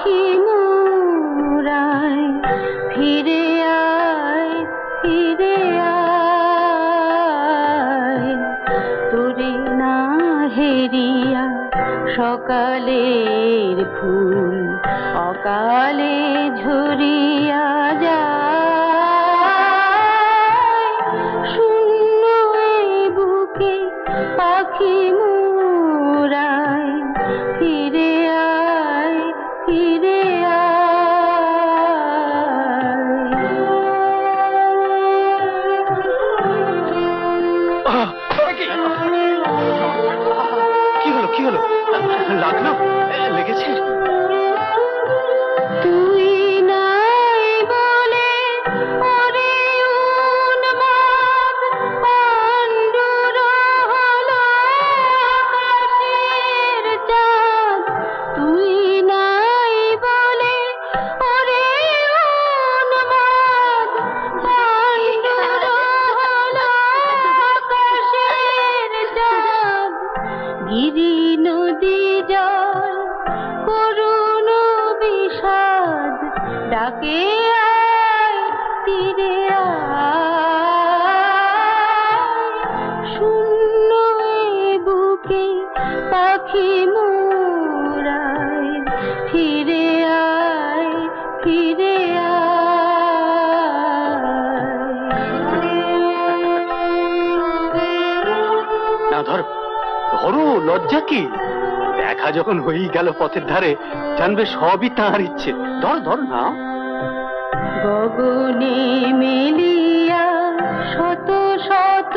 পাখি মুরায় ফিরে আয় ফিরে আয় তোরে না হেরিয়া সকালের ফুল অকালে ঝরিয়া যায় শূন্য এই বুকে পাখি মুরায় ফিরে আয় ফিরে কি হলো কি হলো? লাগলো? লেগেছে? তুই নাই বলে ওরে উন্মাদ পাণ্ডুর হলো আকাশের চাঁদ তুই নাই বলে ওরে উন্মাদ পাণ্ডুর হলো আকাশের চাঁদ গিরি নদী জল করুণ বিষাদ ডাকে আয় তীরে আয় শূন্য এ বুকে পাখি মুরায় ফিরে আয় ফিরে না ধরো ধরো, লজ্জা কি? দেখা যখন হয়েই গেল পথের ধারে, জানবে সবই তাঁর ইচ্ছে। ধর ধর না। গগনে মেলিয়া শত শত